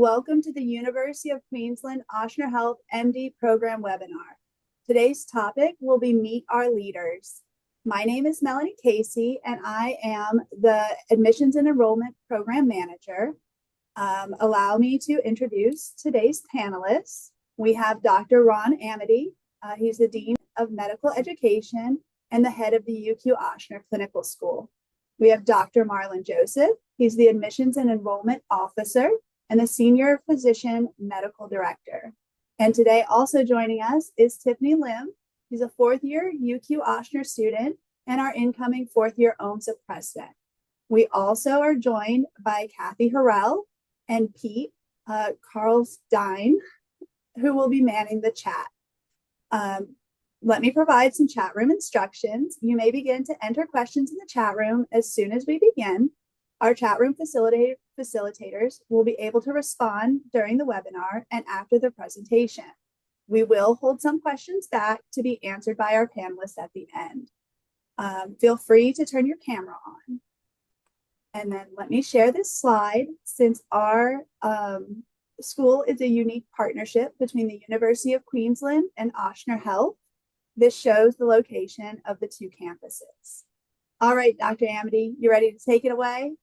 Welcome to the University of Queensland Ochsner Health MD Program webinar. Today's topic will be Meet Our Leaders. My name is Melanie Casey, and I am the Admissions and Enrollment Program Manager. Allow me to introduce today's panelists. We have Dr. Ron Amedee. He's the Dean of Medical Education and the head of the UQ-Ochsner Clinical School. We have Dr. Marlon Joseph. He's the Admissions and Enrollment Officer and the Senior Physician Medical Director. And today also joining us is Tiffany Lim. She's a fourth-year UQ-Ochsner student and our incoming fourth-year OMSA President. We also are joined by Kathy Harrell and Pete Carlstein, who will be manning the chat. Let me provide some chat room instructions. You may begin to enter questions in the chat room as soon as we begin. Our chat room facilitators will be able to respond during the webinar and after the presentation. We will hold some questions back to be answered by our panelists at the end. Feel free to turn your camera on. And then let me share this slide. Since our school is a unique partnership between the University of Queensland and Ochsner Health, this shows the location of the two campuses. All right, Dr. Amedee, you ready to take it away?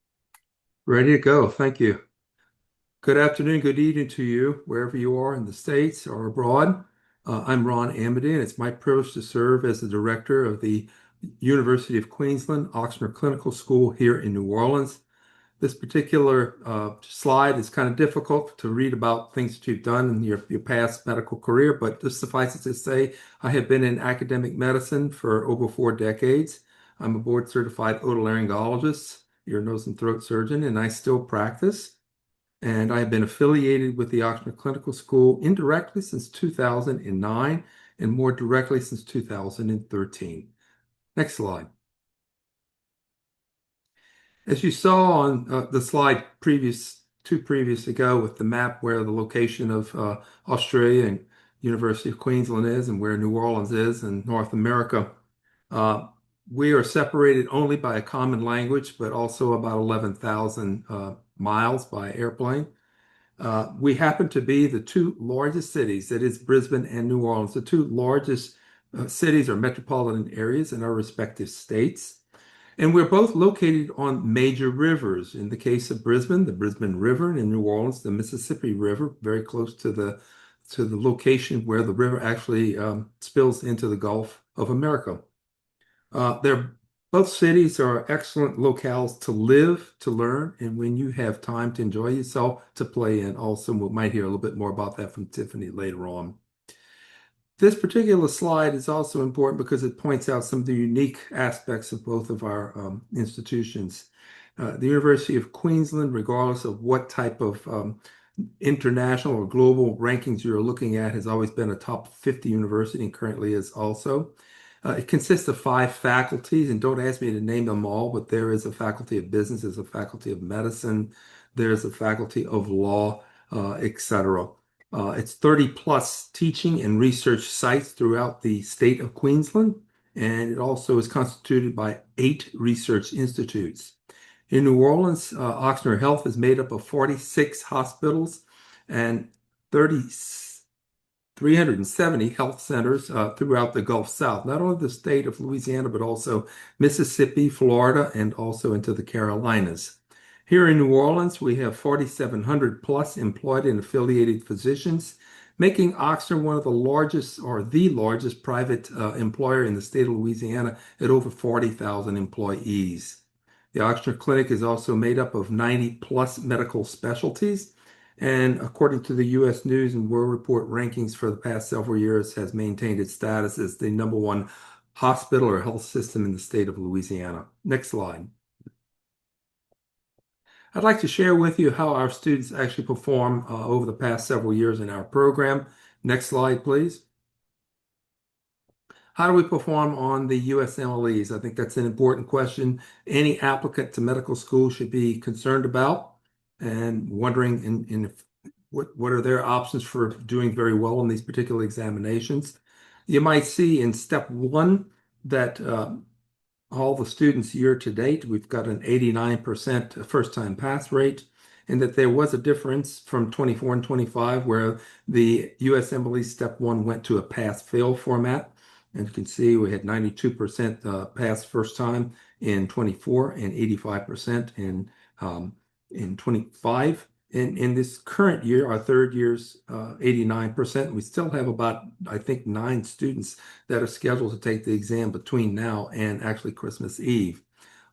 Ready to go. Thank you. Good afternoon, good evening to you, wherever you are in the States or abroad. I'm Ron Amedee, and it's my privilege to serve as the director of the University of Queensland Ochsner Clinical School here in New Orleans. This particular slide is kind of difficult to read about things that you've done in your past medical career, but just suffice it to say, I have been in academic medicine for over 4 decades. I'm a board-certified otolaryngologist, ear, nose, and throat surgeon, and I still practice. And I have been affiliated with the Ochsner Clinical School indirectly since 2009 and more directly since 2013. Next slide. As you saw on the slide two previous ago with the map where the location of Australia and University of Queensland is and where New Orleans is in North America, we are separated only by a common language, but also about 11,000 miles by airplane. We happen to be the two largest cities, that is Brisbane and New Orleans, the two largest cities or metropolitan areas in our respective states. And we're both located on major rivers. In the case of Brisbane, the Brisbane River, and in New Orleans, the Mississippi River, very close to the location where the river actually spills into the Gulf of America. Both cities are excellent locales to live, to learn, and when you have time to enjoy yourself, to play in also. We might hear a little bit more about that from Tiffany later on. This particular slide is also important because it points out some of the unique aspects of both of our institutions. The University of Queensland, regardless of what type of international or global rankings you're looking at, has always been a top 50 university and currently is also. It consists of 5 faculties, and don't ask me to name them all, but there is a faculty of business, there's a faculty of medicine, there's a faculty of law, etc. It's 30+ teaching and research sites throughout the state of Queensland, and it also is constituted by 8 research institutes. In New Orleans, Ochsner Health is made up of 46 hospitals and 370 health centers throughout the Gulf South, not only the state of Louisiana, but also Mississippi, Florida, and also into the Carolinas. Here in New Orleans, we have 4,700 plus employed and affiliated physicians, making Ochsner one of the largest or the largest private employer in the state of Louisiana at over 40,000 employees. The Ochsner Clinic is also made up of 90 plus medical specialties, and according to the U.S. News and World Report rankings for the past several years, has maintained its status as the #1 hospital or health system in the state of Louisiana. Next slide. I'd like to share with you how our students actually perform over the past several years in our program. Next slide, please. How do we perform on the USMLEs? I think that's an important question any applicant to medical school should be concerned about and wondering what are their options for doing very well in these particular examinations. You might see in step 1 that all the students year to date, we've got an 89% first-time pass rate. and that there was a difference from 24 and 25 where the USMLE Step 1 went to a pass-fail format. And you can see we had 92% pass first time in 24 and 85% in 25. In this current year, our third year's 89%. We still have about, I think, 9 students that are scheduled to take the exam between now and actually Christmas Eve.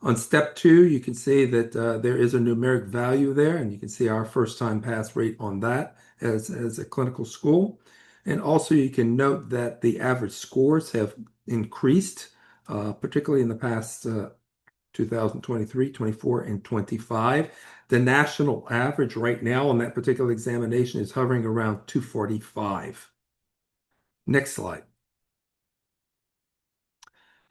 On step 2, you can see that there is a numeric value there, and you can see our first-time pass rate on that as a clinical school. And also you can note that the average scores have increased, particularly in the past 2023, 24, and 25. The national average right now on that particular examination is hovering around 245. Next slide.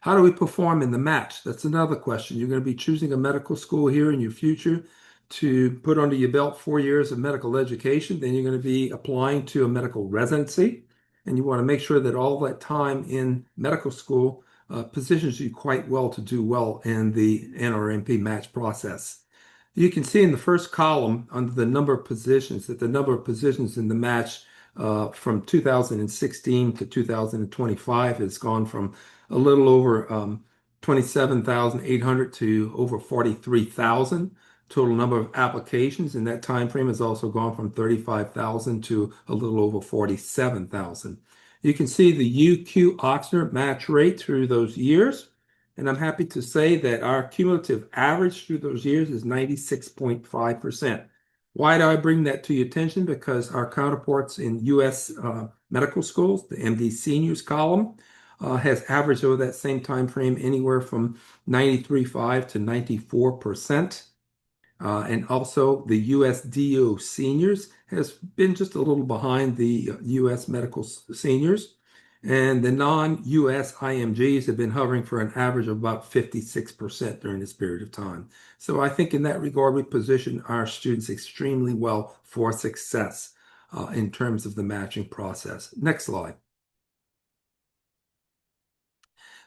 How do we perform in the match? That's another question. You're going to be choosing a medical school here in your future to put under your belt 4 years of medical education. Then you're going to be applying to a medical residency. And you want to make sure that all that time in medical school positions you quite well to do well in the NRMP match process. You can see in the first column under the number of positions that the number of positions in the match from 2016 to 2025 has gone from a little over 27,800 to over 43,000. Total number of applications in that time frame has also gone from 35,000 to a little over 47,000. You can see the UQ-Ochsner match rate through those years, and I'm happy to say that our cumulative average through those years is 96.5%. Why do I bring that to your attention? Because our counterparts in U.S. medical schools, the MD seniors column, has averaged over that same time frame anywhere from 93.5 to 94%. And also the USDO seniors has been just a little behind the US medical seniors. And the non-US IMGs have been hovering for an average of about 56% during this period of time. So I think in that regard, we position our students extremely well for success in terms of the matching process. Next slide.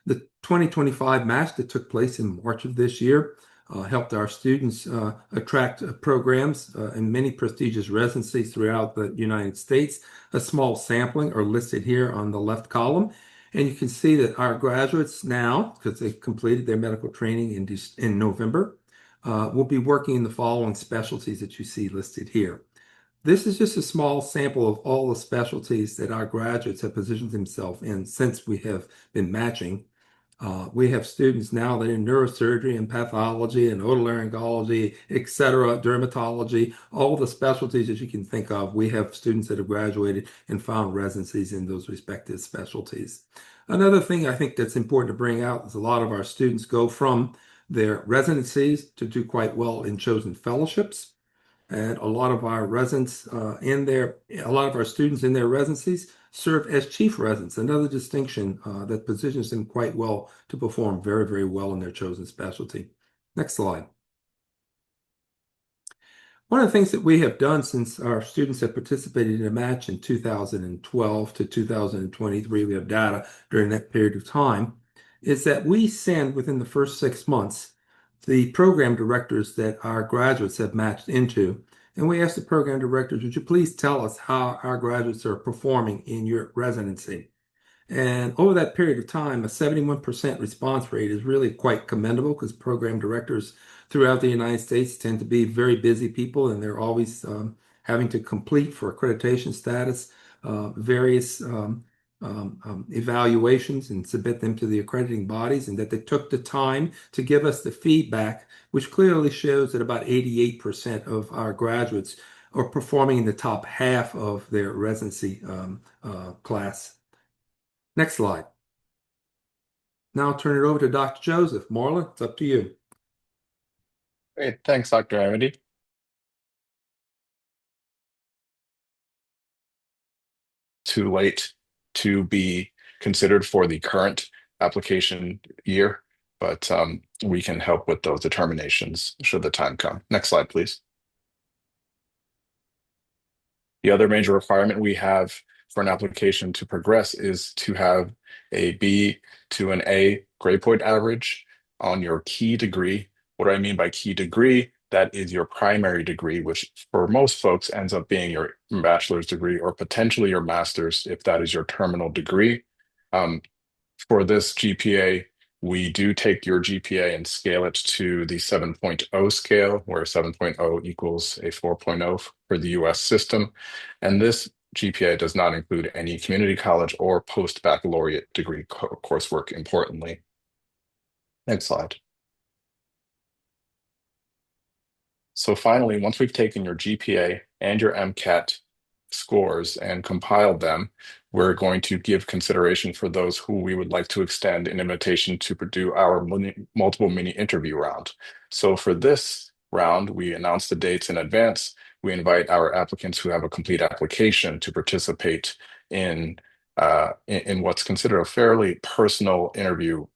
The 2025 match that took place in March of this year helped our students attract programs in many prestigious residencies throughout the United States. A small sampling are listed here on the left column. And you can see that our graduates now, because they've completed their medical training in November, will be working in the following specialties that you see listed here. This is just a small sample of all the specialties that our graduates have positioned themselves in since we have been matching. We have students now that are in neurosurgery and pathology and otolaryngology, etc., dermatology, all the specialties that you can think of. We have students that have graduated and found residencies in those respective specialties. Another thing I think that's important to bring out is a lot of our students go from their residencies to do quite well in chosen fellowships. And a lot of our students in their residencies serve as chief residents, another distinction that positions them quite well to perform very, very well in their chosen specialty. Next slide. One of the things that we have done since our students have participated in a match in 2012 to 2023, we have data during that period of time, is that we send within the first 6 months the program directors that our graduates have matched into. And we ask the program directors, would you please tell us how our graduates are performing in your residency? And over that period of time, a 71% response rate is really quite commendable because program directors throughout the United States tend to be very busy people, and they're always having to complete for accreditation status various evaluations and submit them to the accrediting bodies, and that they took the time to give us the feedback, which clearly shows that about 88% of our graduates are performing in the top half of their residency class. Next slide. Now I'll turn it over to Dr. Joseph. Marlon, it's up to you. Great, thanks, Dr. Amedee. Too late to be considered for the current application year, but we can help with those determinations should the time come. Next slide, please. The other major requirement we have for an application to progress is to have a B to an A grade point average on your key degree. What do I mean by key degree? that is your primary degree, which for most folks ends up being your bachelor's degree or potentially your master's if that is your terminal degree. Um, for this GPA, we do take your GPA and scale it to the 7.0 scale, where 7.0 equals a 4.0 for the US system. And this GPA does not include any community college or post-baccalaureate degree coursework, importantly. Next slide. So finally, once we've taken your GPA and your MCAT scores and compiled them, we're going to give consideration for those who we would like to extend an invitation to do our multiple mini interview round. So for this round, we announce the dates in advance. We invite our applicants who have a complete application to participate in what's considered a fairly personal interview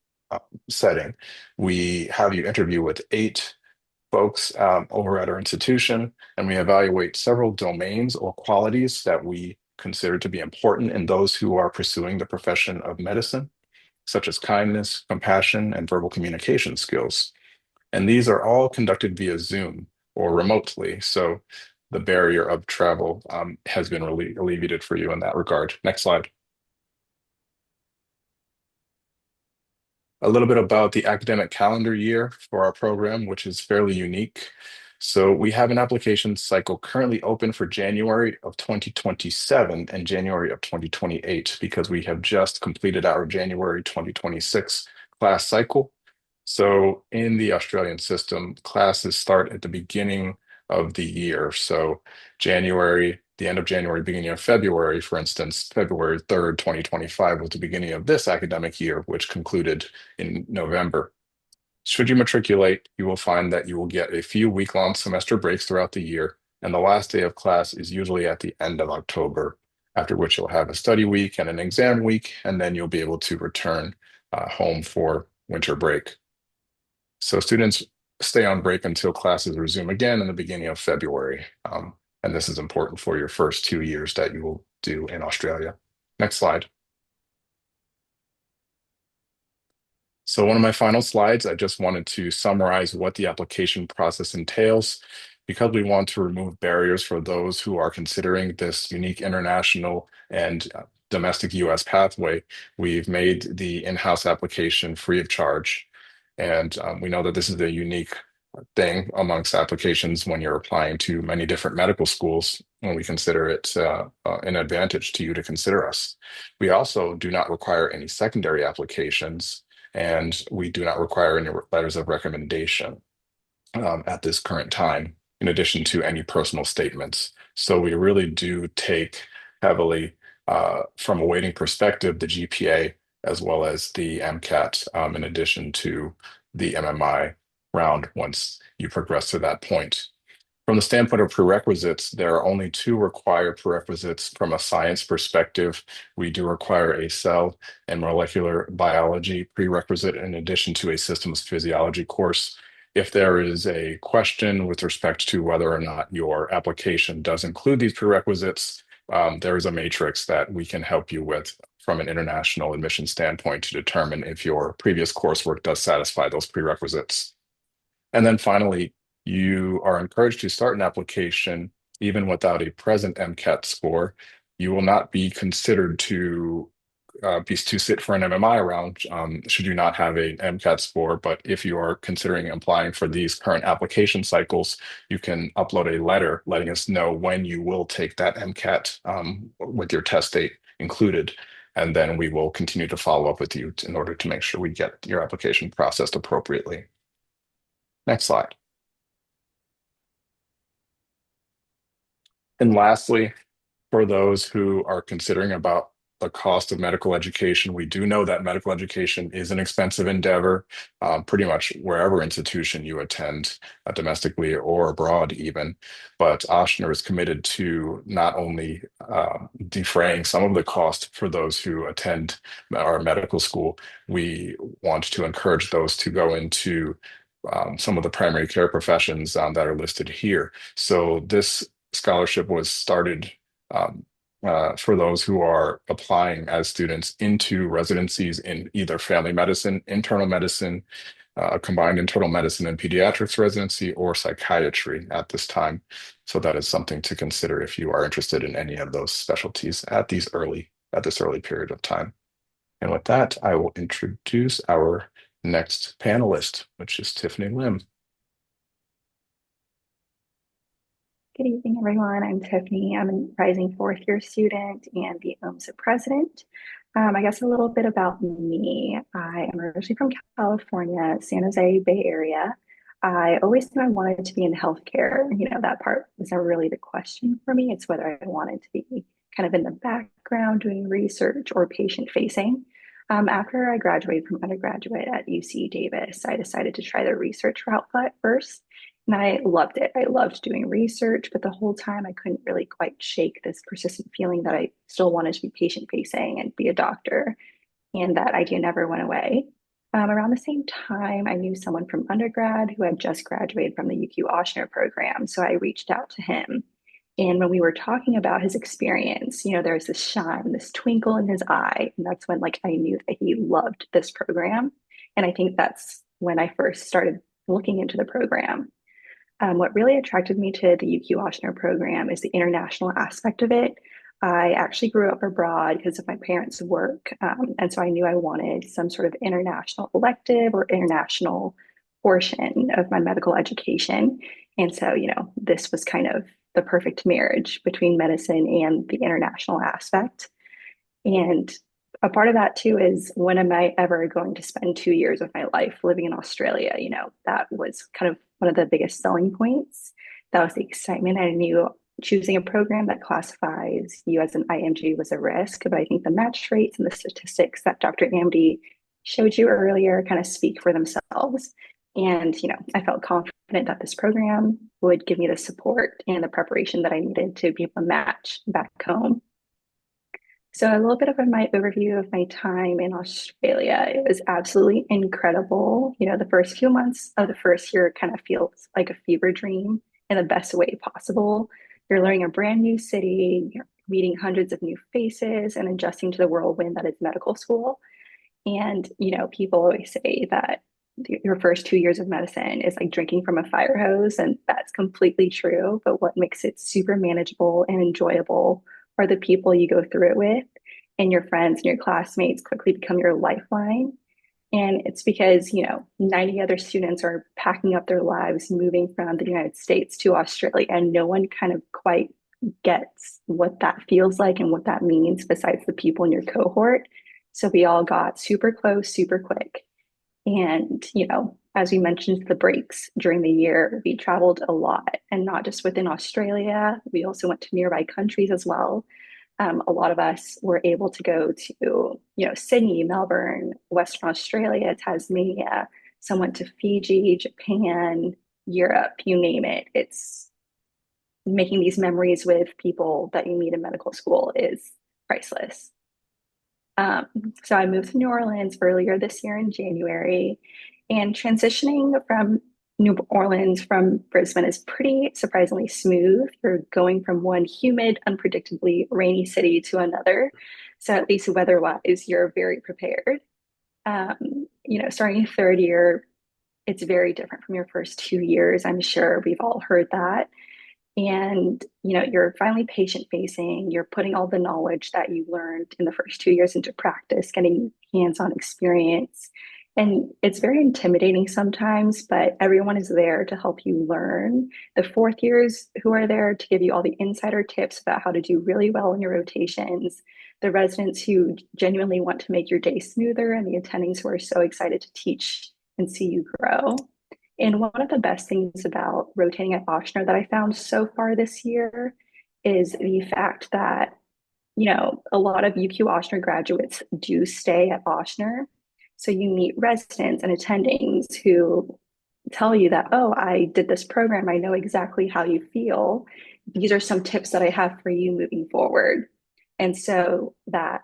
setting. We have you interview with 8 folks over at our institution, and we evaluate several domains or qualities that we consider to be important in those who are pursuing the profession of medicine, such as kindness, compassion, and verbal communication skills. And these are all conducted via Zoom or remotely, so the barrier of travel has been alleviated for you in that regard. Next slide. A little bit about the academic calendar year for our program, which is fairly unique. So we have an application cycle currently open for January of 2027 and January of 2028 because we have just completed our January 2026 class cycle. So in the Australian system, classes start at the beginning of the year. So January, the end of January, beginning of February, for instance, February 3rd, 2025 was the beginning of this academic year, which concluded in November. Should you matriculate, you will find that you will get a few week-long semester breaks throughout the year, and the last day of class is usually at the end of October, after which you'll have a study week and an exam week, and then you'll be able to return home for winter break. So students stay on break until classes resume again in the beginning of February. And this is important for your first 2 years that you will do in Australia. Next slide. So one of my final slides, I just wanted to summarize what the application process entails. Because we want to remove barriers for those who are considering this unique international and domestic US pathway, we've made the in-house application free of charge. And we know that this is a unique thing amongst applications when you're applying to many different medical schools, and we consider it an advantage to you to consider us. We also do not require any secondary applications, and we do not require any letters of recommendation at this current time, in addition to any personal statements. So we really do take heavily from a weighting perspective, the GPA as well as the MCAT, in addition to the MMI round once you progress to that point. From the standpoint of prerequisites, there are only 2 required prerequisites from a science perspective. We do require a cell and molecular biology prerequisite in addition to a systems physiology course. If there is a question with respect to whether or not your application does include these prerequisites, there is a matrix that we can help you with from an international admission standpoint to determine if your previous coursework does satisfy those prerequisites. And then finally, you are encouraged to start an application even without a present MCAT score. You will not be considered to sit for an MMI round should you not have an MCAT score. But if you are considering applying for these current application cycles, you can upload a letter letting us know when you will take that MCAT with your test date included. And then we will continue to follow up with you in order to make sure we get your application processed appropriately. Next slide. And lastly, for those who are considering about the cost of medical education, we do know that medical education is an expensive endeavor, pretty much wherever institution you attend, domestically or abroad even. But Ochsner is committed to not only defraying some of the cost for those who attend our medical school, we want to encourage those to go into some of the primary care professions that are listed here. So this scholarship was started for those who are applying as students into residencies in either family medicine, internal medicine, combined internal medicine and pediatrics residency or psychiatry at this time. So that is something to consider if you are interested in any of those specialties at this early period of time. And with that, I will introduce our next panelist, which is Tiffany Lim. Good evening, everyone. I'm Tiffany. I'm a rising fourth-year student and the OMSA President. I guess a little bit about me. I am originally from California, San Jose Bay Area. I always knew I wanted to be in healthcare. That part was never really the question for me. It's whether I wanted to be kind of in the background doing research or patient-facing. After I graduated from undergraduate at UC Davis, I decided to try the research route first. And I loved it. I loved doing research, but the whole time I couldn't really quite shake this persistent feeling that I still wanted to be patient facing and be a doctor. And that idea never went away. Around the same time, I knew someone from undergrad who had just graduated from the UQ-Ochsner program. So I reached out to him. And when we were talking about his experience, there's this shine, this twinkle in his eye. And that's when I knew that he loved this program. And I think that's when I first started looking into the program. What really attracted me to the UQ-Ochsner program is the international aspect of it. I actually grew up abroad because of my parents' work. And so I knew I wanted some sort of international elective or international portion of my medical education. And so, this was kind of the perfect marriage between medicine and the international aspect. And a part of that too is, when am I ever going to spend 2 years of my life living in Australia? That was kind of one of the biggest selling points. That was the excitement. I knew choosing a program that classifies you as an IMG was a risk, but I think the match rates and the statistics that Dr. Amedee showed you earlier kind of speak for themselves. And, I felt confident that this program would give me the support and the preparation that I needed to be able to match back home. So a little bit of my overview of my time in Australia. It was absolutely incredible. The first few months of the first year kind of feels like a fever dream in the best way possible. You're learning a brand new city, you're meeting hundreds of new faces and adjusting to the whirlwind that is medical school. And, people always say that your first 2 years of medicine is like drinking from a fire hose, and that's completely true. But what makes it super manageable and enjoyable are the people you go through it with, and your friends and your classmates quickly become your lifeline. And it's because, 90 other students are packing up their lives, moving from the United States to Australia, and no one kind of quite gets what that feels like and what that means besides the people in your cohort. So we all got super close, super quick. And, as we mentioned, the breaks during the year, we traveled a lot, and not just within Australia. We also went to nearby countries as well. A lot of us were able to go to, Sydney, Melbourne, Western Australia, Tasmania. Some went to Fiji, Japan, Europe, you name it. It's making these memories with people that you meet in medical school is priceless. So I moved to New Orleans earlier this year in January, and transitioning from New Orleans from Brisbane is pretty surprisingly smooth. You're going from one humid, unpredictably rainy city to another. So at least weather-wise, you're very prepared. Starting third year, it's very different from your first 2 years. I'm sure we've all heard that. And, you're finally patient facing, you're putting all the knowledge that you learned in the first 2 years into practice, getting hands-on experience. And it's very intimidating sometimes, but everyone is there to help you learn. The fourth years who are there to give you all the insider tips about how to do really well in your rotations, the residents who genuinely want to make your day smoother, and the attendings who are so excited to teach and see you grow. And one of the best things about rotating at Ochsner that I found so far this year is the fact that, a lot of UQ-Ochsner graduates do stay at Ochsner. So you meet residents and attendings who tell you that, oh, I did this program, I know exactly how you feel. These are some tips that I have for you moving forward. And so that,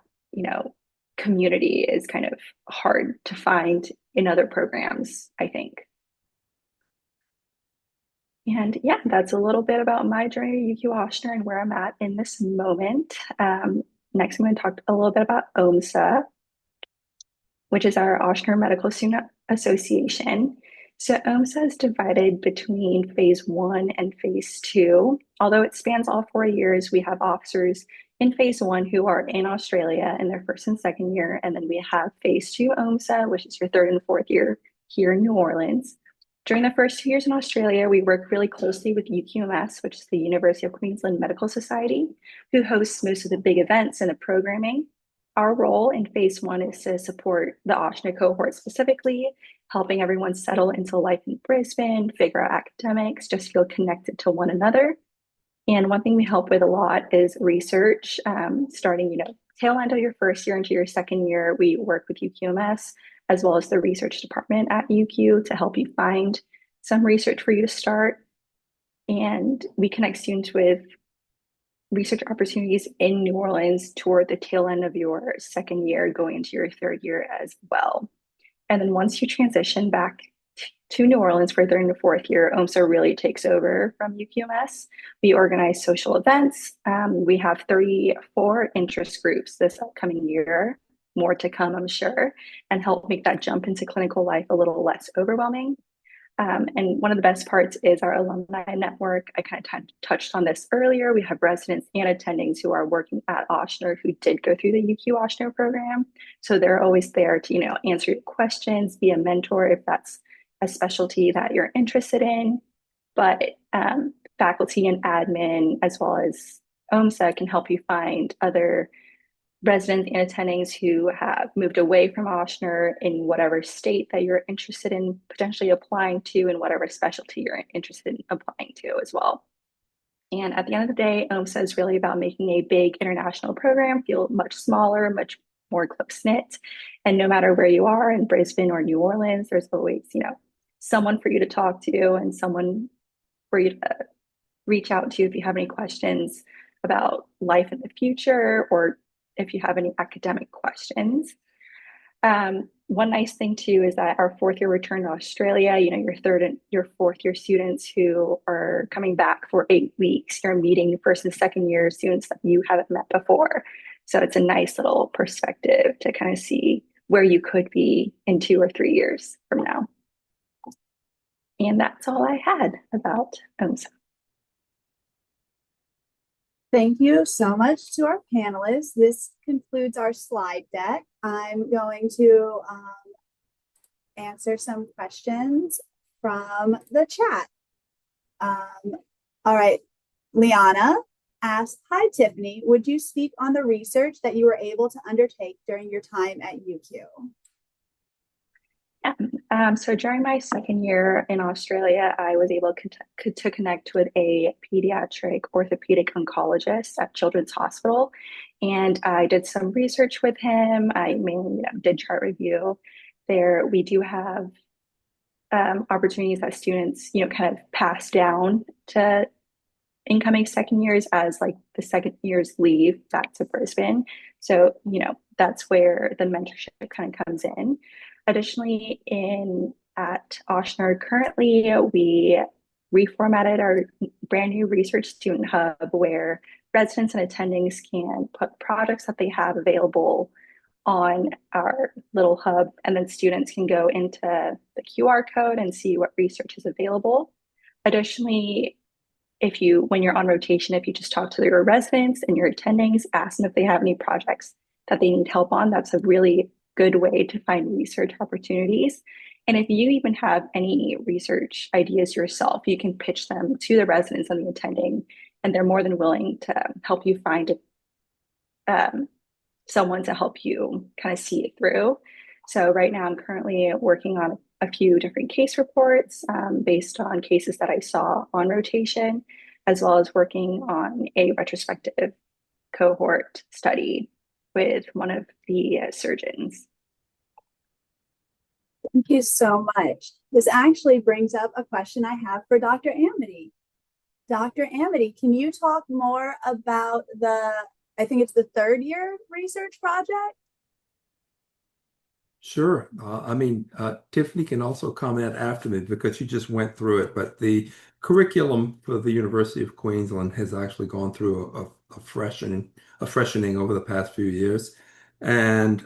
community is kind of hard to find in other programs, I think. And yeah, that's a little bit about my journey to UQ-Ochsner and where I'm at in this moment. Next, I'm going to talk a little bit about OMSA. which is our Ochsner Medical Student Association. So OMSA is divided between phase 1 and phase 2. Although it spans all 4 years, we have officers in phase 1 who are in Australia in their first and second year. And then we have phase 2 OMSA, which is your third and fourth year here in New Orleans. During the first 2 years in Australia, we work really closely with UQ-MS, which is the University of Queensland Medical Society, who hosts most of the big events and the programming. Our role in phase 1 is to support the Ochsner cohort specifically, helping everyone settle into life in Brisbane, figure out academics, just feel connected to one another. And one thing we help with a lot is research, starting, tail end of your first year into your second year. We work with UQ-MS as well as the research department at UQ to help you find some research for you to start. And we connect students with research opportunities in New Orleans toward the tail end of your second year, going into your third year as well. And then once you transition back to New Orleans for third and fourth year, OMSA really takes over from UQ-MS. We organize social events. We have 34 interest groups this upcoming year, more to come, I'm sure, and help make that jump into clinical life a little less overwhelming. And one of the best parts is our alumni network. I kind of touched on this earlier. We have residents and attendings who are working at Ochsner who did go through the UQ-Ochsner program. So they're always there to, answer your questions, be a mentor if that's a specialty that you're interested in. But faculty and admin, as well as OMSA, can help you find other residents and attendings who have moved away from Ochsner in whatever state that you're interested in potentially applying to, and whatever specialty you're interested in applying to as well. And at the end of the day, OMSA is really about making a big international program feel much smaller, much more close-knit. And no matter where you are in Brisbane or New Orleans, there's always, someone for you to talk to and someone for you to reach out to if you have any questions about life in the future, or if you have any academic questions. One nice thing too is that our fourth year return to Australia, your third and your fourth year students who are coming back for 8 weeks, you're meeting first and second year students that you haven't met before. So it's a nice little perspective to kind of see where you could be in 2 or 3 years from now. And that's all I had about OMSA. Thank you so much to our panelists. This concludes our slide deck. I'm going to answer some questions from the chat. All right, Liana asked, "Hi, Tiffany, would you speak on the research that you were able to undertake during your time at UQ?" So during my second year in Australia, I was able to connect with a pediatric orthopedic oncologist at Children's Hospital, and I did some research with him. I mainly did chart review. There, we do have opportunities that students, kind of pass down to incoming second years as like the second years leave back to Brisbane. So, that's where the mentorship kind of comes in. Additionally, at Ochsner currently, we reformatted our brand new research student hub where residents and attendings can put projects that they have available on our little hub, and then students can go into the QR code and see what research is available. Additionally, when you're on rotation, if you just talk to your residents and your attendings, ask them if they have any projects that they need help on, that's a really good way to find research opportunities. And if you even have any research ideas yourself, you can pitch them to the residents and the attending, and they're more than willing to help you find someone to help you kind of see it through. So right now I'm currently working on a few different case reports based on cases that I saw on rotation, as well as working on a retrospective cohort study with one of the surgeons. Thank you so much. This actually brings up a question I have for Dr. Amedee. Dr. Amedee, can you talk more about I think it's the third year research project? Sure. Tiffany can also comment after me because she just went through it, but the curriculum for the University of Queensland has actually gone through a freshening over the past few years. And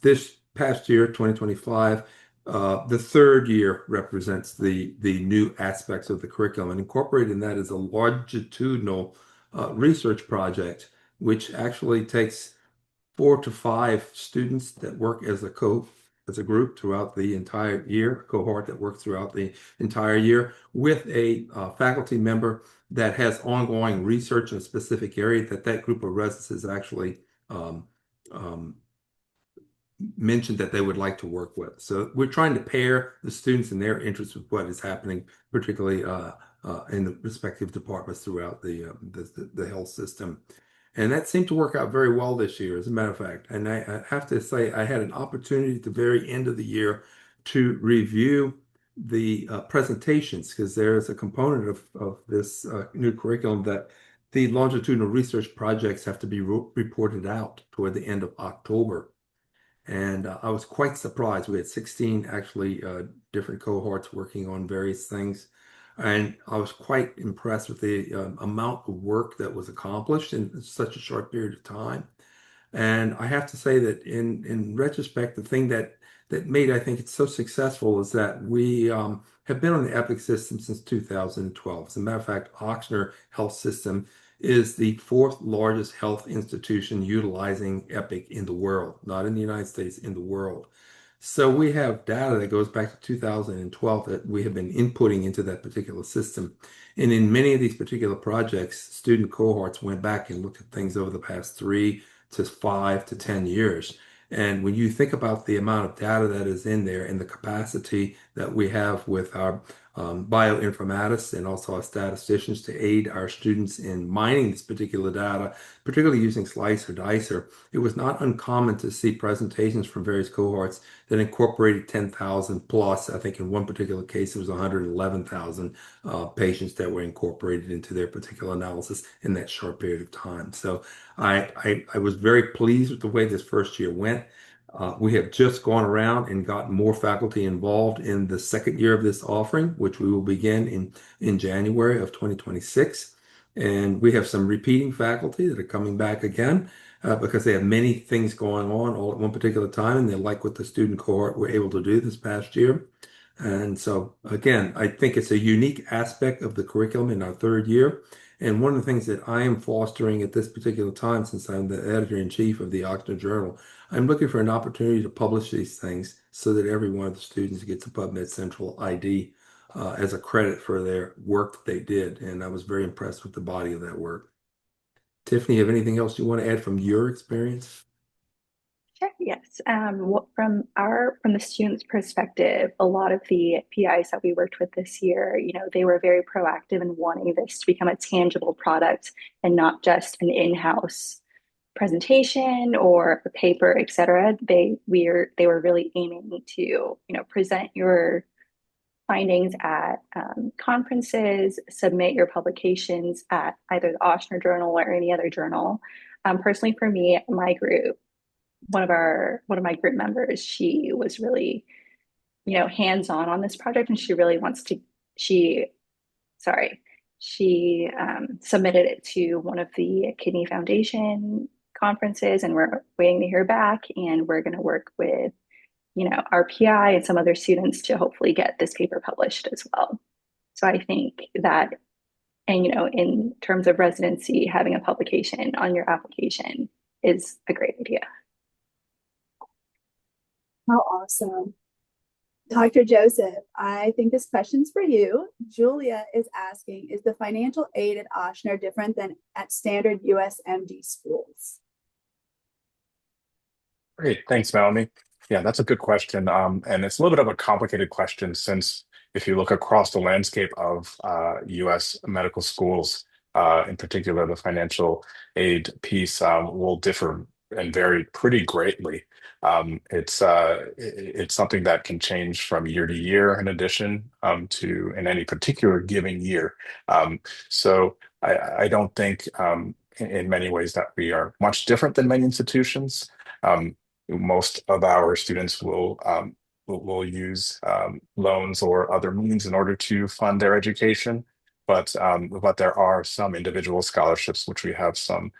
this past year, 2025, the third year represents the new aspects of the curriculum, and incorporated in that is a longitudinal research project, which actually takes 4 to 5 students that work as a group throughout the entire year, cohort that works throughout the entire year, with a faculty member that has ongoing research in a specific area that group of residents has actually um, um, mentioned that they would like to work with. So we're trying to pair the students and their interests with what is happening, particularly in the respective departments throughout the health system. And that seemed to work out very well this year, as a matter of fact. And I have to say, I had an opportunity at the very end of the year to review the presentations, because there is a component of this new curriculum that the longitudinal research projects have to be reported out toward the end of October. And I was quite surprised. We had 16 actually different cohorts working on various things. And I was quite impressed with the amount of work that was accomplished in such a short period of time. And I have to say that in retrospect, the thing that made, I think, it so successful is that we have been on the Epic system since 2012. As a matter of fact, Ochsner Health System is the fourth largest health institution utilizing Epic in the world, not in the United States, in the world. So we have data that goes back to 2012 that we have been inputting into that particular system. And in many of these particular projects, student cohorts went back and looked at things over the past 3 to 5 to 10 years. And when you think about the amount of data that is in there and the capacity that we have with our bioinformatics and also our statisticians to aid our students in mining this particular data, particularly using Slice or Dicer, it was not uncommon to see presentations from various cohorts that incorporated 10,000 plus. I think in one particular case, it was 111,000 patients that were incorporated into their particular analysis in that short period of time. So I was very pleased with the way this first year went. We have just gone around and gotten more faculty involved in the second year of this offering, which we will begin in January of 2026. And we have some repeating faculty that are coming back again because they have many things going on all at one particular time, and they like what the student cohort were able to do this past year. And so, again, I think it's a unique aspect of the curriculum in our third year. And one of the things that I am fostering at this particular time, since I'm the editor-in-chief of the Ochsner Journal, I'm looking for an opportunity to publish these things so that every one of the students gets a PubMed Central ID as a credit for their work that they did. And I was very impressed with the body of that work. Tiffany, have anything else you want to add from your experience? Sure, yes. From the students' perspective, a lot of the PIs that we worked with this year, they were very proactive in wanting this to become a tangible product and not just an in-house presentation or a paper, et cetera. They were really aiming to, present your findings at conferences, submit your publications at either the Ochsner Journal or any other journal. Personally, for me, my group, one of my group members, she was really, hands-on on this project, and she really wants to. She submitted it to one of the Kidney Foundation conferences, and we're waiting to hear back. And we're going to work with, our PI and some other students to hopefully get this paper published as well. So I think that, and in terms of residency, having a publication on your application is a great idea. How awesome. Dr. Joseph, I think this question's for you. Julia is asking, is the financial aid at Ochsner different than at standard USMD schools? Great. Thanks, Melanie. Yeah, that's a good question. And it's a little bit of a complicated question, since if you look across the landscape of US medical schools, in particular, the financial aid piece will differ and vary pretty greatly. It's something that can change from year to year, in addition to in any particular given year. So I don't think in many ways that we are much different than many institutions. Most of our students will use loans or other means in order to fund their education. but there are some individual scholarships, which we have some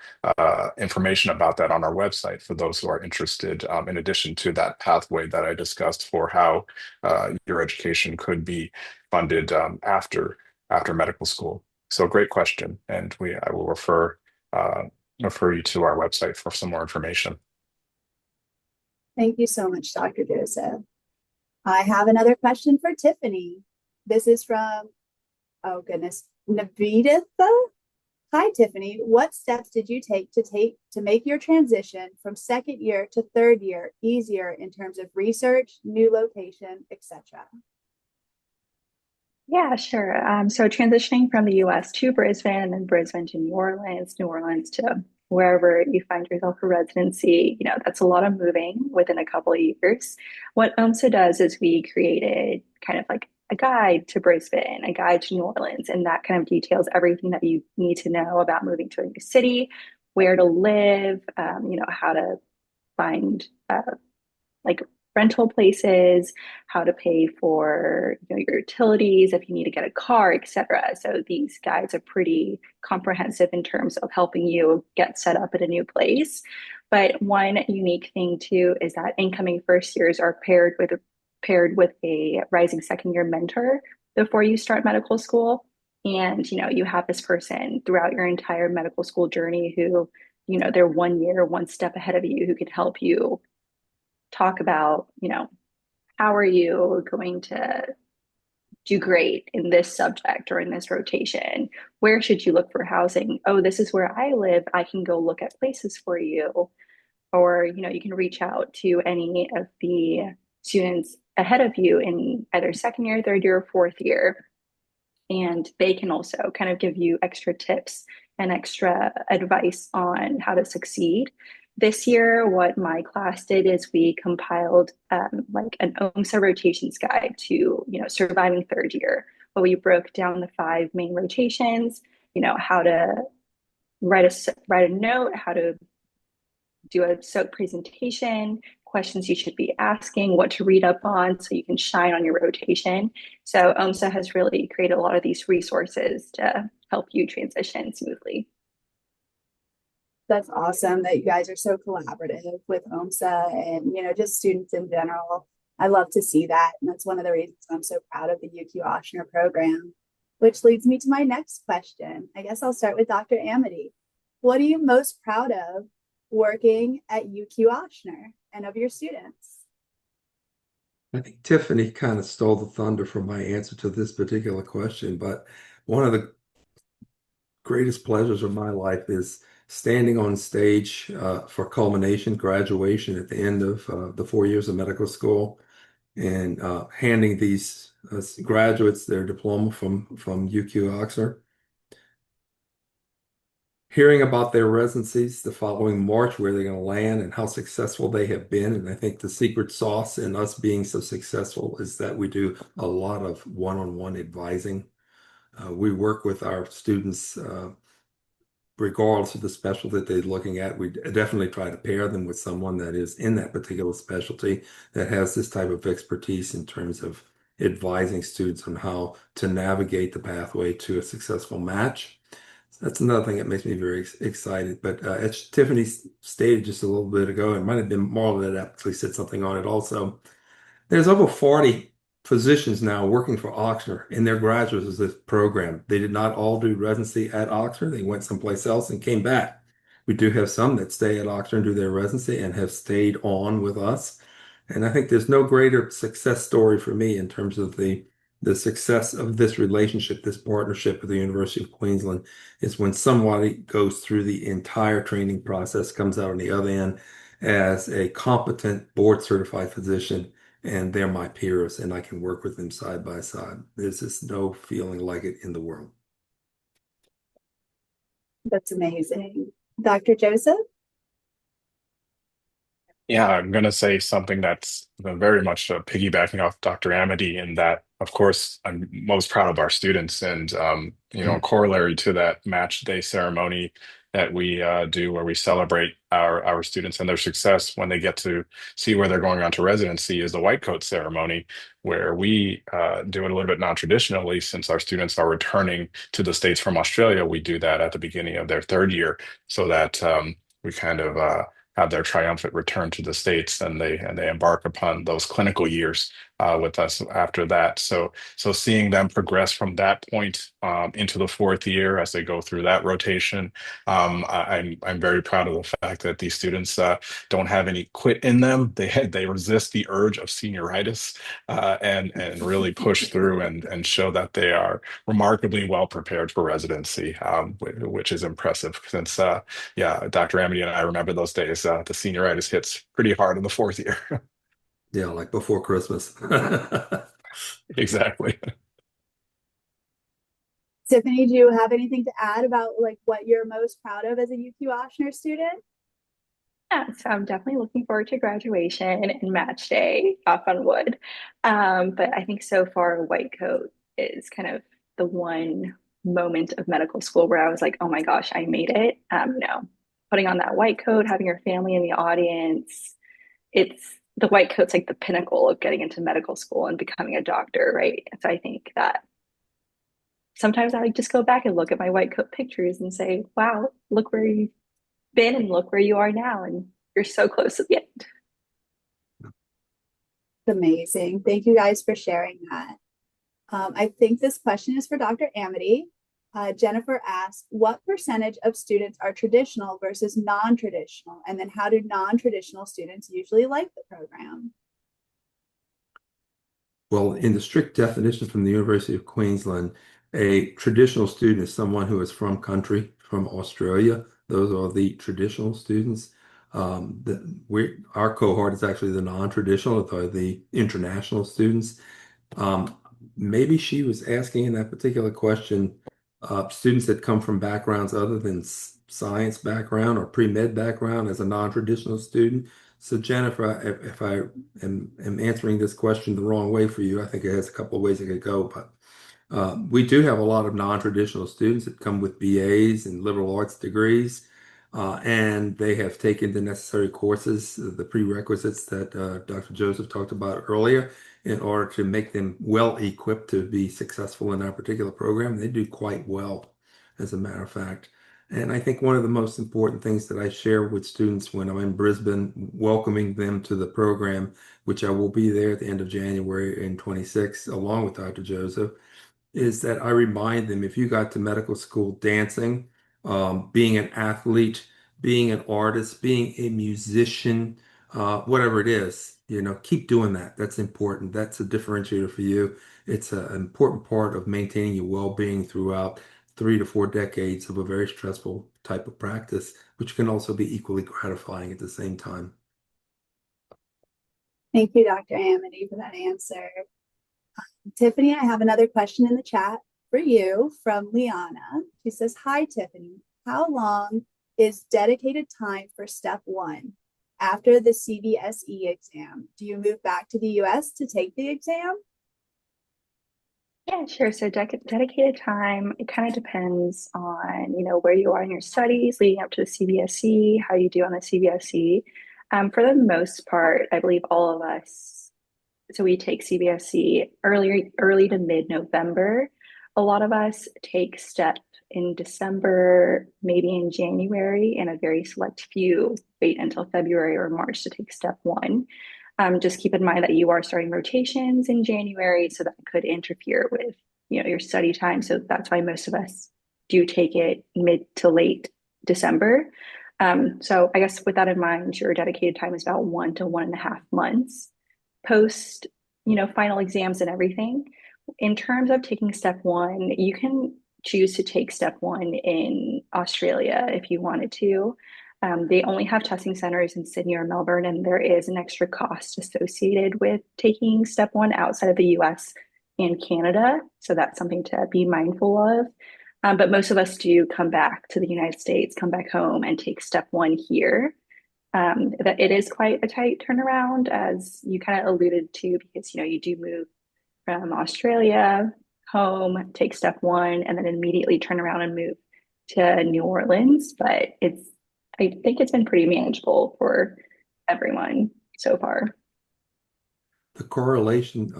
information about that on our website for those who are interested, in addition to that pathway that I discussed for how your education could be funded after medical school. So great question, and I will refer you to our website for some more information. Thank you so much, Dr. Joseph. I have another question for Tiffany. This is from, oh goodness, Naviditha. Hi, Tiffany. What steps did you take to make your transition from second year to third year easier in terms of research, new location, etc.? Yeah, sure. So transitioning from the US to Brisbane and then Brisbane to New Orleans to wherever you find yourself for residency, that's a lot of moving within a couple of years. What OMSA does is we created kind of like a guide to Brisbane, a guide to New Orleans, and that kind of details everything that you need to know about moving to a new city, where to live, how to find like rental places, how to pay for your utilities, if you need to get a car, etc. So these guides are pretty comprehensive in terms of helping you get set up at a new place. But one unique thing too is that incoming first years are paired with a rising second year mentor before you start medical school. And you have this person throughout your entire medical school journey who, they're 1 year, one step ahead of you, who can help you talk about, how are you going to do great in this subject or in this rotation? Where should you look for housing? Oh, this is where I live. I can go look at places for you. Or, you can reach out to any of the students ahead of you in either second year, third year, or fourth year. And they can also kind of give you extra tips and extra advice on how to succeed. This year, what my class did is we compiled like an OMSA rotations guide to, surviving third year, where we broke down the 5 main rotations, how to write a note, how to do a SOAP presentation, questions you should be asking, what to read up on so you can shine on your rotation. So OMSA has really created a lot of these resources to help you transition smoothly. That's awesome that you guys are so collaborative with OMSA and, just students in general. I love to see that. And that's one of the reasons I'm so proud of the UQ-Ochsner program, which leads me to my next question. I guess I'll start with Dr. Amedee. What are you most proud of working at UQ-Ochsner and of your students? I think Tiffany kind of stole the thunder from my answer to this particular question, but one of the greatest pleasures of my life is standing on stage for culmination, graduation at the end of the 4 years of medical school, and handing these graduates their diploma from UQ-Ochsner. Hearing about their residencies the following March, where they're going to land and how successful they have been. And I think the secret sauce in us being so successful is that we do a lot of one-on-one advising. We work with our students regardless of the specialty that they're looking at. We definitely try to pair them with someone that is in that particular specialty that has this type of expertise in terms of advising students on how to navigate the pathway to a successful match. That's another thing that makes me very excited. But as Tiffany stated just a little bit ago, it might have been Marlon that actually said something on it also. There's over 40 physicians now working for Ochsner in their graduates of this program. They did not all do residency at Ochsner. They went someplace else and came back. We do have some that stay at Ochsner and do their residency and have stayed on with us. And I think there's no greater success story for me in terms of the success of this relationship, this partnership with the University of Queensland, is when somebody goes through the entire training process, comes out on the other end as a competent board certified physician, and they're my peers and I can work with them side by side. There's just no feeling like it in the world. That's amazing. Dr. Joseph? Yeah, I'm going to say something that's very much piggybacking off Dr. Amedee, in that of course, I'm most proud of our students, and a corollary to that match day ceremony that we do, where we celebrate our students and their success when they get to see where they're going on to residency, is the white coat ceremony, where we do it a little bit non-traditionally. Since our students are returning to the States from Australia, we do that at the beginning of their third year, so that we kind of have their triumphant return to the States, and they embark upon those clinical years with us after that. So seeing them progress from that point into the fourth year as they go through that rotation, I'm very proud of the fact that these students don't have any quit in them. They resist the urge of senioritis, and really push through and show that they are remarkably well prepared for residency, which is impressive. Since yeah, Dr. Amedee and I remember those days. The senioritis hits pretty hard in the fourth year. Yeah, like before Christmas. Exactly. Tiffany, do you have anything to add about like what you're most proud of as a UQ-Ochsner student? Yeah, so I'm definitely looking forward to graduation and match day, knock on wood. But I think so far, white coat is kind of the one moment of medical school where I was like, oh my gosh, I made it. Putting on that white coat, having your family in the audience, it's the white coat's like the pinnacle of getting into medical school and becoming a doctor, right? So I think that sometimes I just go back and look at my white coat pictures and say, wow, look where you've been and look where you are now. And you're so close to the end. Amazing. Thank you guys for sharing that. I think this question is for Dr. Amedee. Jennifer asked, what percentage of students are traditional versus non-traditional? And then how do non-traditional students usually like the program? Well, in the strict definition from the University of Queensland, a traditional student is someone who is from country, from Australia. Those are the traditional students. Our cohort is actually the non-traditional, the international students. Maybe she was asking in that particular question students that come from backgrounds other than science background or pre-med background as a non-traditional student. So Jennifer, if I am answering this question the wrong way for you, I think it has a couple of ways it could go, but we do have a lot of non-traditional students that come with BAs and liberal arts degrees, and they have taken the necessary courses, the prerequisites that Dr. Joseph talked about earlier, in order to make them well equipped to be successful in our particular program. They do quite well, as a matter of fact. And I think one of the most important things that I share with students when I'm in Brisbane, welcoming them to the program, which I will be there at the end of January in 26, along with Dr. Joseph, is that I remind them, if you got to medical school dancing, being an athlete, being an artist, being a musician, whatever it is, keep doing that. That's important. That's a differentiator for you. It's an important part of maintaining your well-being throughout 3 to 4 decades of a very stressful type of practice, which can also be equally gratifying at the same time. Thank you, Dr. Amedee, for that answer. Tiffany, I have another question in the chat for you from Liana. She says, hi, Tiffany. How long is dedicated time for step 1 after the CBSE exam? Do you move back to the US to take the exam? Yeah, sure. So dedicated time, it kind of depends on, where you are in your studies leading up to the CBSE, how you do on the CBSE. For the most part, I believe all of us, so we take CBSE early to mid-November. A lot of us take STEP in December, maybe in January, and a very select few wait until February or March to take step 1. Just keep in mind that you are starting rotations in January, so that could interfere with, your study time. So that's why most of us do take it mid to late December. So I guess with that in mind, your dedicated time is about 1 to 1.5 months post, final exams and everything. In terms of taking step 1, you can choose to take step 1 in Australia if you wanted to. They only have testing centers in Sydney or Melbourne, and there is an extra cost associated with taking step 1 outside of the US and Canada. So that's something to be mindful of. But most of us do come back to the United States, come back home and take step 1 here. That it is quite a tight turnaround, as you kind of alluded to, because you do move from Australia home, take step one, and then immediately turn around and move to New Orleans. But I think it's been pretty manageable for everyone so far. The correlation,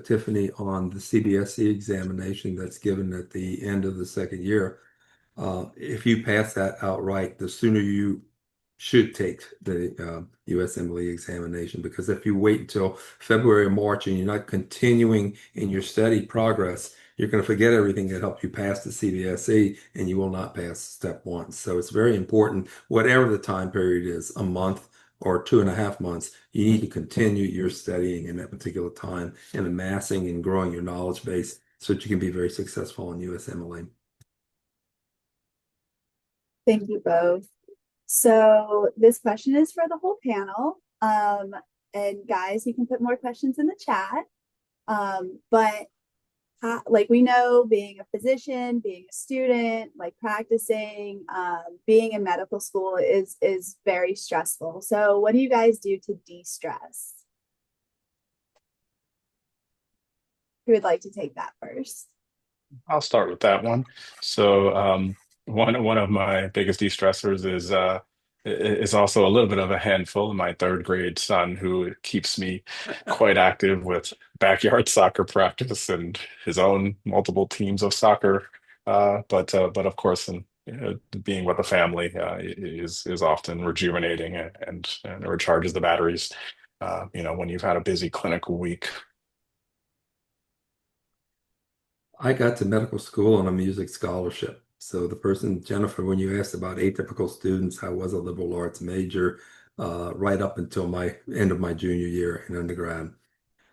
Tiffany, on the CBSE examination that's given at the end of the second year, if you pass that outright, the sooner you should take the USMLE examination, because if you wait until February or March and you're not continuing in your study progress, you're going to forget everything that helped you pass the CBSE and you will not pass step one. So it's very important, whatever the time period is, a month or 2.5 months, you need to continue your studying in that particular time and amassing and growing your knowledge base so that you can be very successful in USMLE. Thank you both. So this question is for the whole panel. And guys, you can put more questions in the chat. But like we know, being a physician, being a student, like practicing, being in medical school is very stressful. So what do you guys do to de-stress? Who would like to take that first? I'll start with that one. So one of my biggest de-stressors is also a little bit of a handful. My third grade son, who keeps me quite active with backyard soccer practice and his own multiple teams of soccer. But of course, being with the family is often rejuvenating and recharges the batteries. When you've had a busy clinical week. I got to medical school on a music scholarship. So the person, Jennifer, when you asked about atypical students, I was a liberal arts major right up until my end of my junior year in undergrad.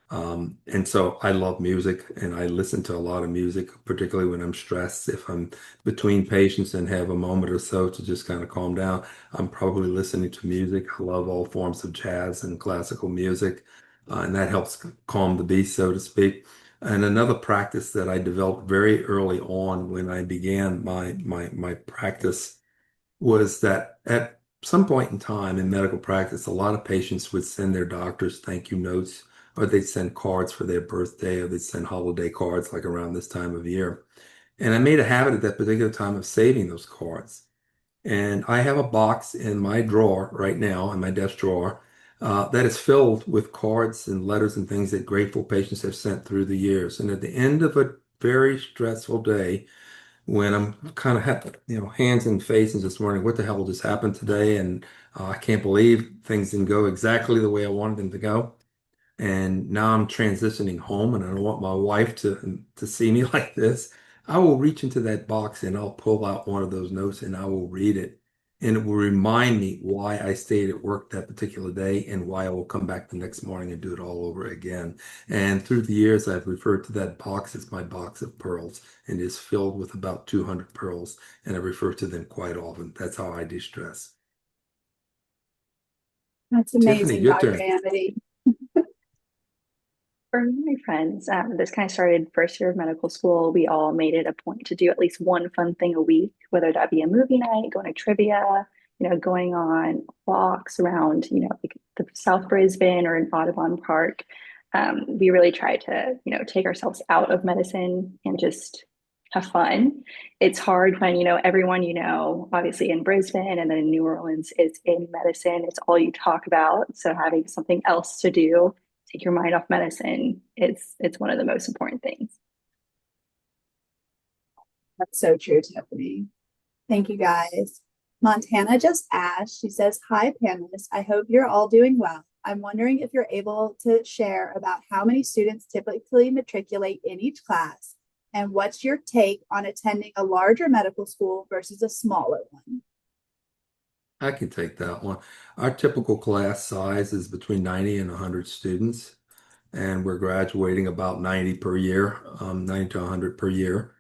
And so I love music and I listen to a lot of music, particularly when I'm stressed. If I'm between patients and have a moment or so to just kind of calm down, I'm probably listening to music. I love all forms of jazz and classical music, and that helps calm the beast, so to speak. And another practice that I developed very early on when I began my practice was that at some point in time in medical practice, a lot of patients would send their doctors thank you notes, or they'd send cards for their birthday, or they'd send holiday cards like around this time of year. And I made a habit at that particular time of saving those cards. And I have a box in my drawer right now, in my desk drawer, that is filled with cards and letters and things that grateful patients have sent through the years. And at the end of a very stressful day, when I'm kind of hands and face and just wondering what the hell just happened today, and I can't believe things didn't go exactly the way I wanted them to go. And now I'm transitioning home and I don't want my wife to see me like this. I will reach into that box and I'll pull out one of those notes and I will read it. And it will remind me why I stayed at work that particular day and why I will come back the next morning and do it all over again. And through the years, I've referred to that box as my box of pearls, and it's filled with about 200 pearls. And I refer to them quite often. That's how I de-stress. That's Tiffany, amazing, your Dr. turn. Amedee. For my friends, this kind of started first year of medical school. We all made it a point to do at least one fun thing a week, whether that be a movie night, going to trivia, going on walks around, like the South Brisbane or in Audubon Park. We really try to, take ourselves out of medicine and just have fun. It's hard when, everyone, obviously in Brisbane and then in New Orleans is in medicine. It's all you talk about. So having something else to do, take your mind off medicine, it's one of the most important things. That's so true, Tiffany. Thank you, guys. Montana just asked, she says, hi, panelists. I hope you're all doing well. I'm wondering if you're able to share about how many students typically matriculate in each class, and what's your take on attending a larger medical school versus a smaller one? I can take that one. Our typical class size is between 90 and 100 students, and we're graduating about 90 per year, 90 to 100 per year.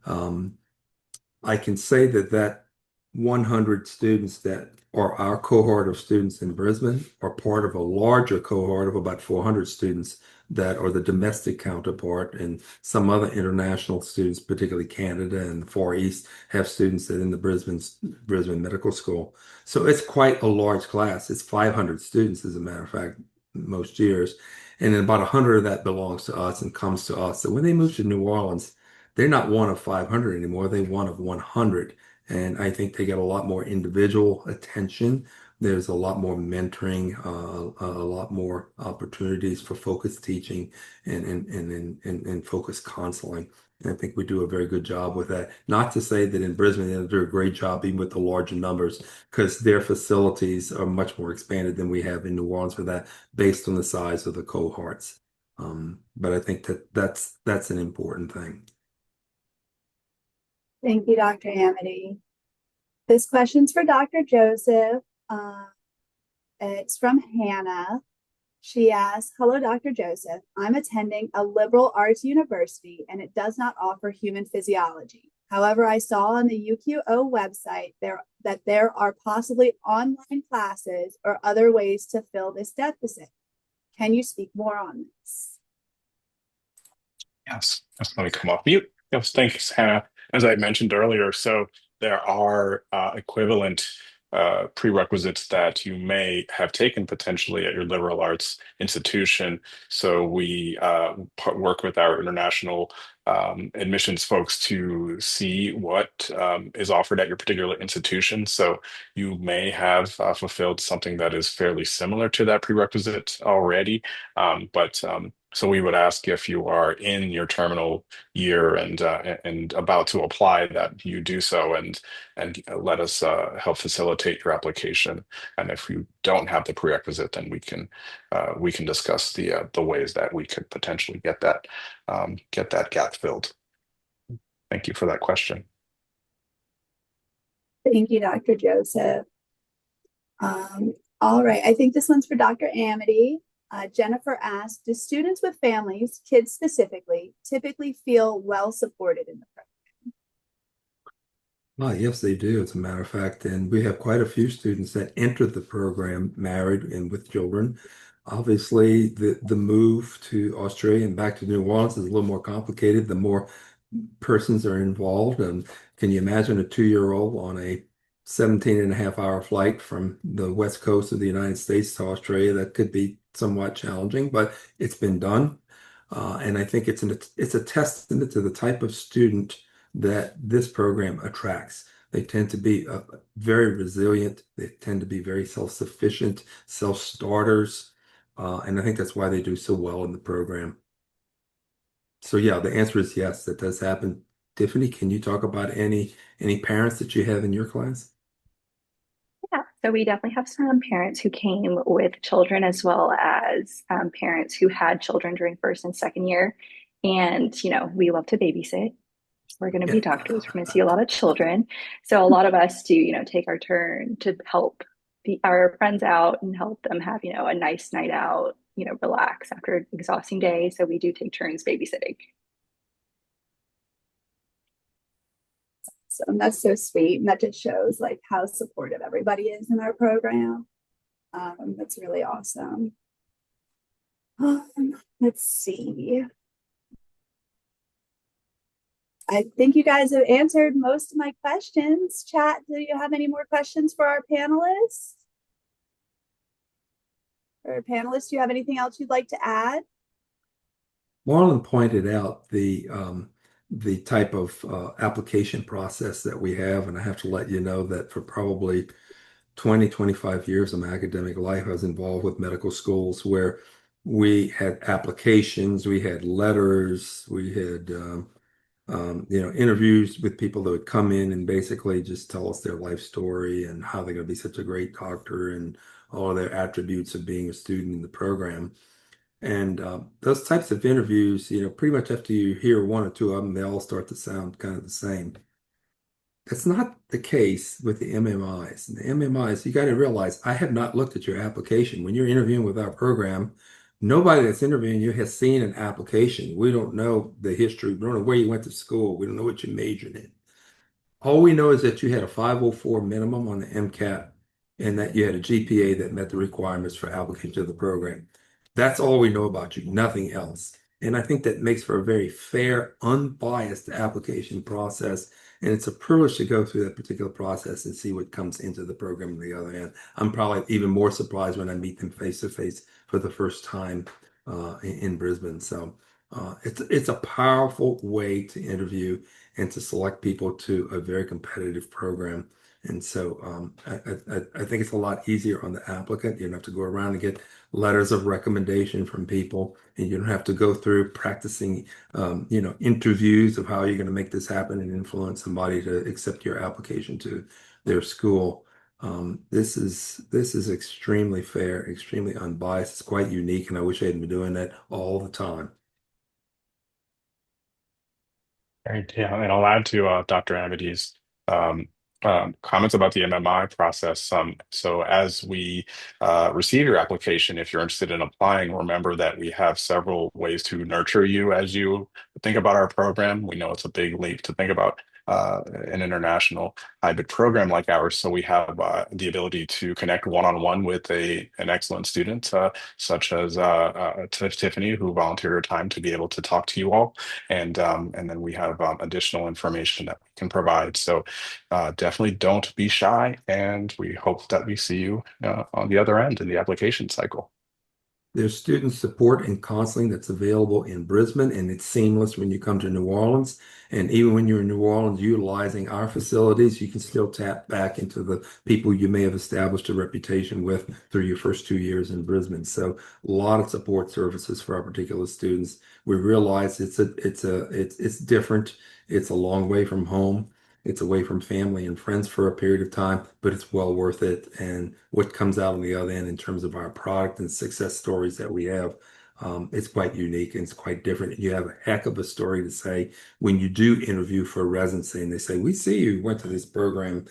I can say that 100 students that are our cohort of students in Brisbane are part of a larger cohort of about 400 students that are the domestic counterpart, and some other international students, particularly Canada and the Far East, have students that in the Brisbane Medical School. So it's quite a large class. It's 500 students, as a matter of fact, most years. And then about 100 of that belongs to us and comes to us. So when they move to New Orleans, they're not one of 500 anymore. They're one of 100. And I think they get a lot more individual attention. There's a lot more mentoring, a lot more opportunities for focused teaching and focused counseling. And I think we do a very good job with that. Not to say that in Brisbane they do a great job even with the larger numbers, because their facilities are much more expanded than we have in New Orleans for that, based on the size of the cohorts. But I think that's an important thing. Thank you, Dr. Amedee. This question's for Dr. Joseph. It's from Hannah. She asks, hello, Dr. Joseph. I'm attending a liberal arts university and it does not offer human physiology. However, I saw on the UQ-O website that there are possibly online classes or other ways to fill this deficit. Can you speak more on this? Yes, let me come off mute. Yes, thanks, Hannah. As I mentioned earlier, so there are equivalent prerequisites that you may have taken potentially at your liberal arts institution. So we work with our international admissions folks to see what is offered at your particular institution. So you may have fulfilled something that is fairly similar to that prerequisite already, but so we would ask if you are in your terminal year and about to apply that you do so and let us help facilitate your application. And if you don't have the prerequisite, then we can discuss the ways that we could potentially get that gap filled. Thank you for that question. Thank you, Dr. Joseph. All right, I think this one's for Dr. Amedee. Jennifer asked, do students with families, kids specifically, typically feel well supported in the program? Well, yes, they do, as a matter of fact. And we have quite a few students that entered the program married and with children. Obviously, the move to Australia and back to New Orleans is a little more complicated. The more persons are involved. And can you imagine a 2-year-old on a 17.5-hour flight from the west coast of the United States to Australia? That could be somewhat challenging, but it's been done. And I think it's a testament to the type of student that this program attracts. They tend to be very resilient. They tend to be very self-sufficient, self-starters. And I think that's why they do so well in the program. So yeah, the answer is yes, that does happen. Tiffany, can you talk about any parents that you have in your class? Yeah, so we definitely have some parents who came with children as well as parents who had children during first and second year. And, we love to babysit. We're going to be doctors. We're going to see a lot of children. So a lot of us do, take our turn to help our friends out and help them have, a nice night out, relax after an exhausting day. So we do take turns babysitting. So that's so sweet. And that just shows like how supportive everybody is in our program. That's really awesome. Let's see. I think you guys have answered most of my questions. Chat, do you have any more questions for our panelists? Or panelists, do you have anything else you'd like to add? Marlon pointed out the type of application process that we have, and I have to let you know that for probably 20, 25 years of my academic life, I was involved with medical schools where we had applications, we had letters, we had interviews with people that would come in and basically just tell us their life story and how they're going to be such a great doctor and all of their attributes of being a student in the program. And those types of interviews, pretty much after you hear one or two of them, they all start to sound kind of the same. That's not the case with the MMIs. The MMIs, you got to realize, I have not looked at your application. When you're interviewing with our program, nobody that's interviewing you has seen an application. We don't know the history. We don't know where you went to school. We don't know what you majored in. All we know is that you had a 504 minimum on the MCAT and that you had a GPA that met the requirements for application to the program. That's all we know about you, nothing else. And I think that makes for a very fair, unbiased application process. And it's a privilege to go through that particular process and see what comes into the program on the other end. I'm probably even more surprised when I meet them face to face for the first time in Brisbane. So it's a powerful way to interview and to select people to a very competitive program. And so I think it's a lot easier on the applicant. You don't have to go around and get letters of recommendation from people, and you don't have to go through practicing, interviews of how you're going to make this happen and influence somebody to accept your application to their school. This is extremely fair, extremely unbiased. It's quite unique, and I wish I had been doing that all the time. Right, yeah, and I'll add to Dr. Amedee's um, comments about the MMI process. So as we receive your application, if you're interested in applying, remember that we have several ways to nurture you as you think about our program. We know it's a big leap to think about an international hybrid program like ours. So we have the ability to connect one-on-one with an excellent student, such as Tiffany, who volunteered her time to be able to talk to you all, and then we have additional information that we can provide. So definitely don't be shy, and we hope that we see you on the other end in the application cycle. There's student support and counseling that's available in Brisbane, and it's seamless when you come to New Orleans. And even when you're in New Orleans utilizing our facilities, you can still tap back into the people you may have established a reputation with through your first 2 years in Brisbane. So a lot of support services for our particular students. We realize it's different. It's a long way from home. It's away from family and friends for a period of time, but it's well worth it. And what comes out on the other end in terms of our product and success stories that we have, it's quite unique and it's quite different. You have a heck of a story to say when you do interview for residency and they say, "We see you went to this program.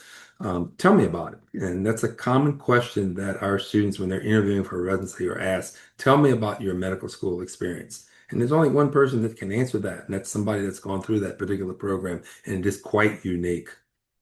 Tell me about it." And that's a common question that our students, when they're interviewing for residency, are asked, "Tell me about your medical school experience." And there's only one person that can answer that, and that's somebody that's gone through that particular program, and it is quite unique.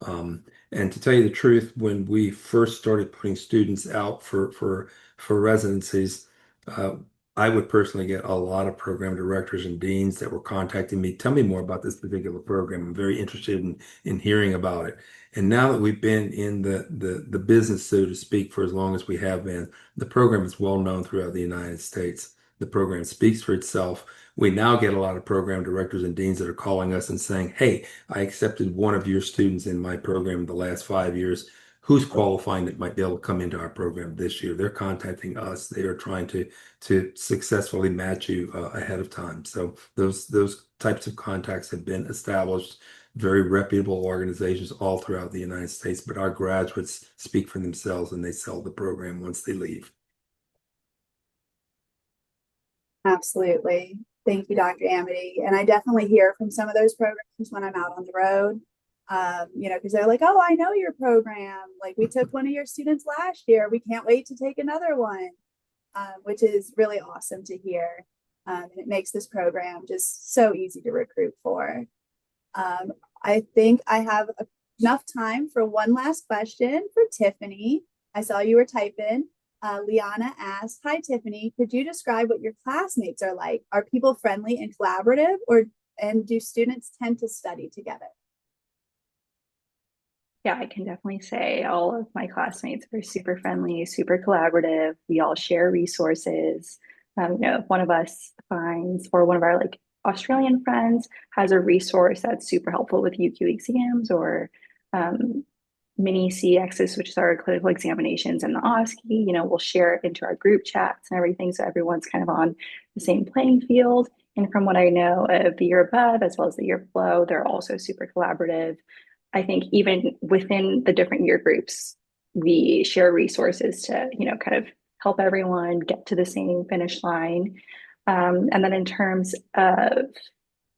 And to tell you the truth, when we first started putting students out for residencies, uh, I would personally get a lot of program directors and deans that were contacting me. Tell me more about this particular program. I'm very interested in hearing about it. And now that we've been in the business, so to speak, for as long as we have been, the program is well known throughout the United States. The program speaks for itself. We now get a lot of program directors and deans that are calling us and saying, "Hey, I accepted one of your students in my program in the last 5 years. Who's qualifying that might be able to come into our program this year?" They're contacting us. They are trying to successfully match you ahead of time. So those types of contacts have been established. Very reputable organizations all throughout the United States, but our graduates speak for themselves and they sell the program once they leave. Absolutely. Thank you, Dr. Amity. And I definitely hear from some of those programs when I'm out on the road, because they're like, "Oh, I know your program. Like, we took one of your students last year. We can't wait to take another one," which is really awesome to hear. And it makes this program just so easy to recruit for. Um, I think I have enough time for one last question for Tiffany. I saw you were typing. Liana asked, "Hi, Tiffany. Could you describe what your classmates are like? Are people friendly and collaborative, and do students tend to study together?" Yeah, I can definitely say all of my classmates are super friendly, super collaborative. We all share resources. If one of us finds, or one of our like Australian friends has a resource that's super helpful with UQ exams or um, mini CXs, which is our clinical examinations and the OSCE, we'll share it into our group chats and everything. So everyone's kind of on the same playing field. And from what I know of the year above, as well as the year below, they're also super collaborative. I think even within the different year groups, we share resources to, kind of help everyone get to the same finish line. And then in terms of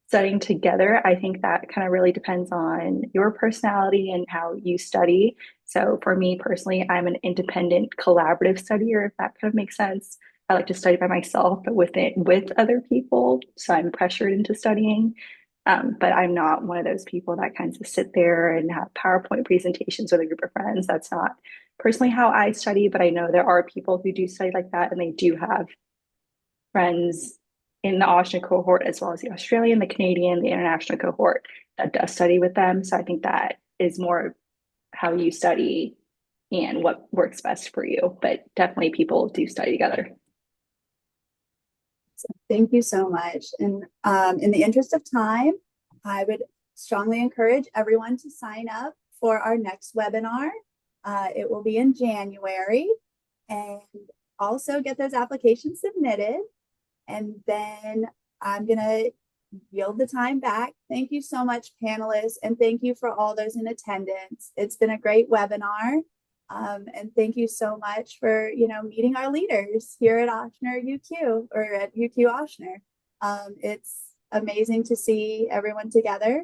studying together, I think that kind of really depends on your personality and how you study. So for me personally, I'm an independent collaborative studier, if that kind of makes sense. I like to study by myself, but with other people. So I'm pressured into studying. But I'm not one of those people that kind of sit there and have PowerPoint presentations with a group of friends. That's not personally how I study, but I know there are people who do study like that, and they do have friends in the Ochsner cohort, as well as the Australian, the Canadian, the international cohort that does study with them. So I think that is more how you study and what works best for you. But definitely people do study together. Thank you so much. And in the interest of time, I would strongly encourage everyone to sign up for our next webinar. It will be in January, and also get those applications submitted. And then I'm going to yield the time back. Thank you so much, panelists, and thank you for all those in attendance. It's been a great webinar. And thank you so much for, meeting our leaders here at Ochsner UQ, or at UQ-Ochsner. It's amazing to see everyone together.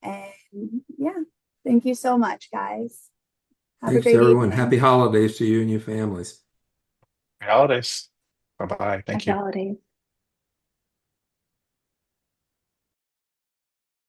And yeah, thank you so much, guys. Have Thanks a great everyone. evening. Happy holidays to you and your families. Happy holidays. Bye-bye. Thank Happy you. holidays.